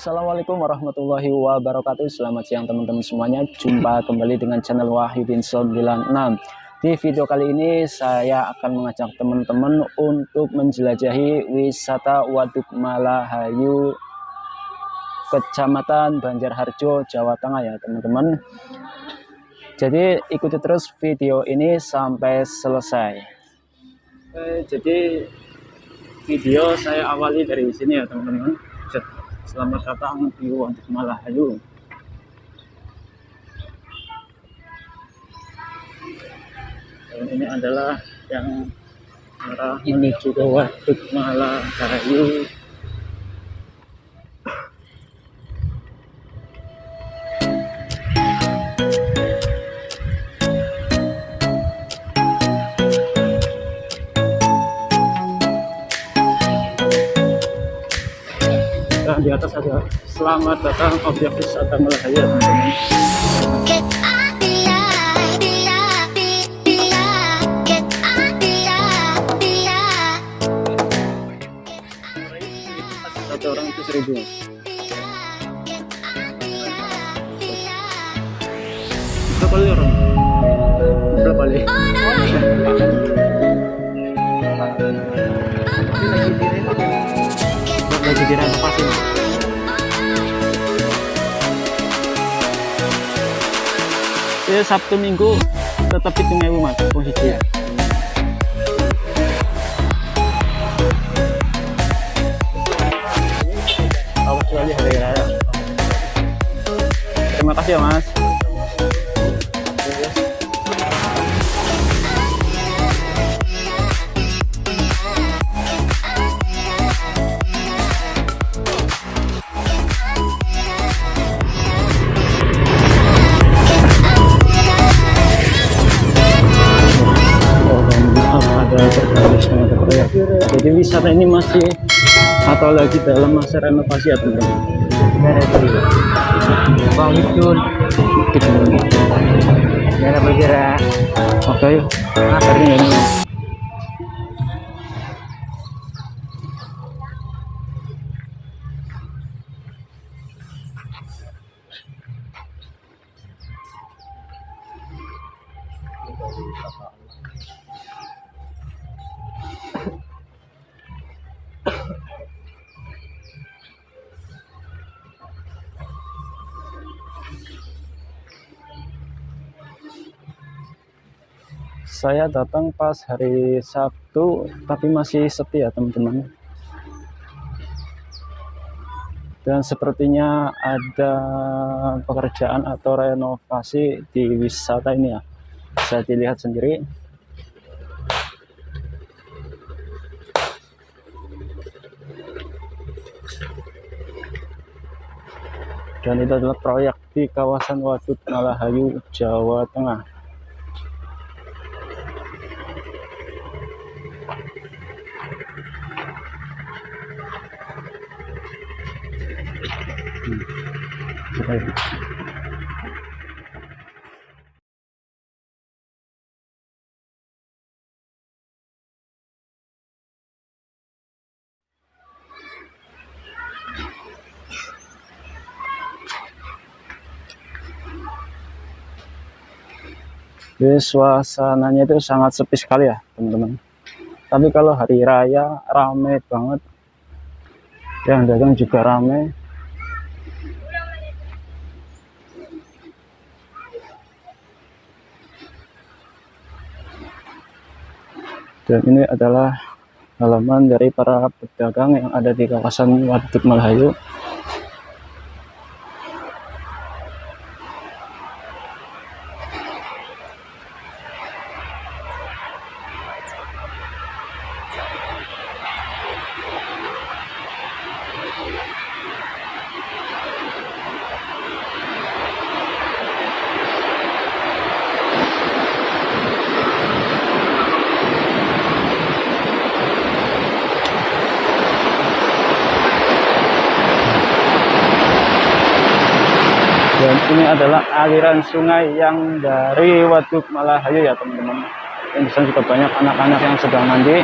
Assalamualaikum warahmatullahi wabarakatuh. Selamat siang teman-teman semuanya. Jumpa kembali dengan channel Wahyudin 96. Di video kali ini saya akan mengajak teman-teman untuk menjelajahi wisata Waduk Malahayu, Kecamatan Banjarharjo, Jawa Tengah ya teman-teman. Jadi ikuti terus video ini sampai selesai. Jadi video saya awali dari sini ya teman-teman. Selamat datang di Waduk Malahayu. Dan ini adalah yang arah menuju ke Waduk Malahayu. Nah, di atas ada selamat datang objek wisata Malahayu teman-teman. Satu orang itu 1.000. Berapa kali orang? Berapa kali? Lagi direnovasi. Ya, Sabtu Minggu tetap 7.000 mas posisi ya. Awas sekali hari raya. Terima kasih ya mas. Jadi wisata ini masih atau lagi dalam masa renovasi ya teman-teman. Bang Hidul, jangan bergerak. Oke, yuk. Hari ini. Saya datang pas hari Sabtu, tapi masih sepi ya teman-teman. Dan sepertinya ada pekerjaan atau renovasi di wisata ini ya. Bisa dilihat sendiri. Dan itu adalah proyek di kawasan Waduk Malahayu, Jawa Tengah. Jadi suasananya itu sangat sepi sekali ya teman-teman. Tapi kalau hari raya ramai banget, yang dagang juga ramai. Dan ini adalah halaman dari para pedagang yang ada di kawasan Waduk Malahayu. Dan ini adalah aliran sungai yang dari Waduk Malahayu ya teman-teman. Dan di sana juga banyak anak-anak yang sedang mandi.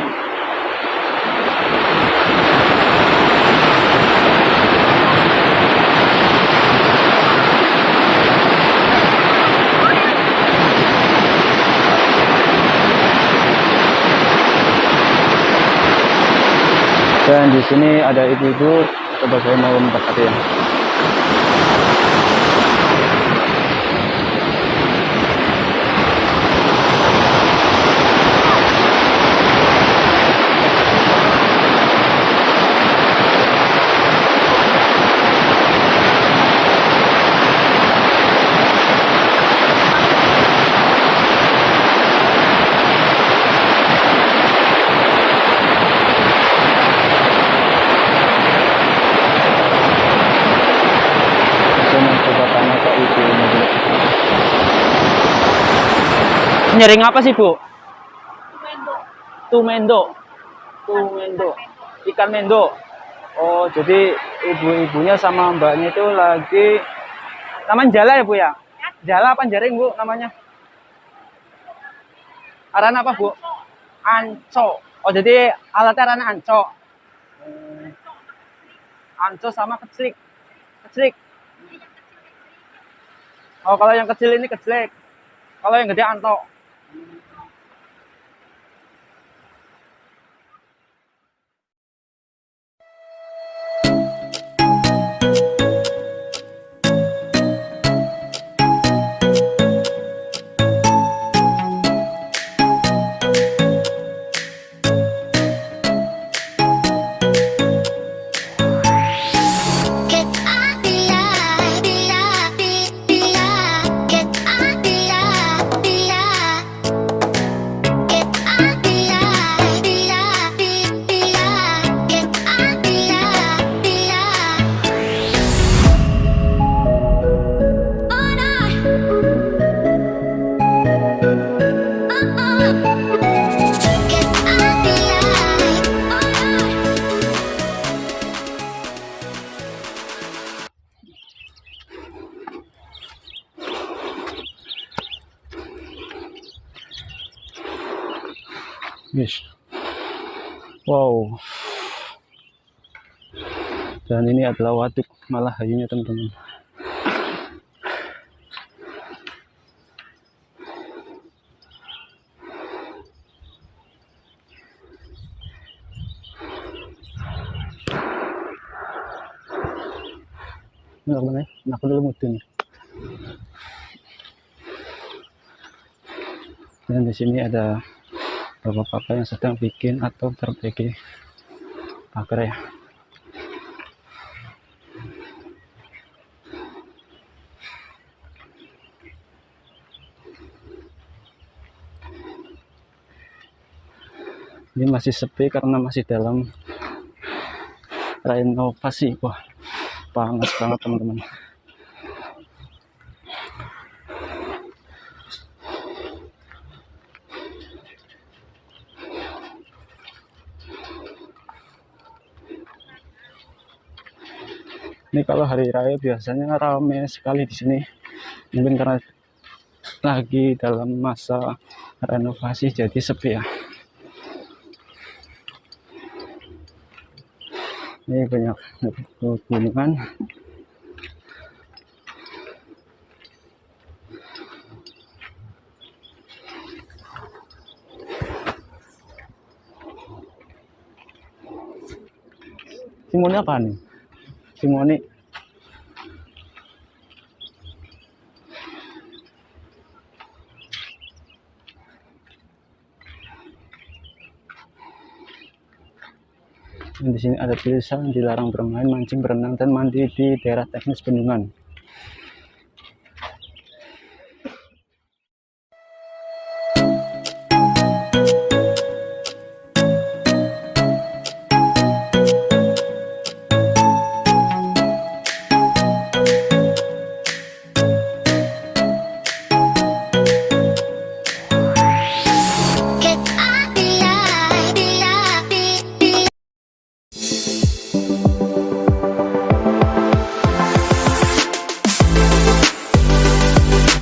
Dan di sini ada ibu-ibu, coba saya mau mendekati ya. Nyering apa sih, Bu? Tumendo. Tumendo. Ikan mendo. Oh, jadi ibu-ibunya sama mbaknya itu lagi namanya jala ya, Bu ya? Jala apa jaring, Bu, namanya? Aran apa, Bu? Anco. Oh, jadi alatnya aran anco. Anco sama keclik. Keclik. Oh, kalau yang kecil ini keclik. Kalau yang gede anto. Yes. Wow. Dan ini adalah waduk Malahayunya, teman-teman. Benar-benar, aku dulu mudun. Dan di sini ada bapak-bapak yang sedang bikin atau perbaiki pagar ya. Ini masih sepi karena masih dalam renovasi. Wah, panas banget, teman-teman. Ini kalau hari raya biasanya ramai sekali di sini. Mungkin karena lagi dalam masa renovasi jadi sepi ya. Ini banyak pegunungan. Simoni apa nih? Simoni. Dan di sini ada tulisan dilarang bermain, mancing, berenang, dan mandi di daerah teknis bendungan.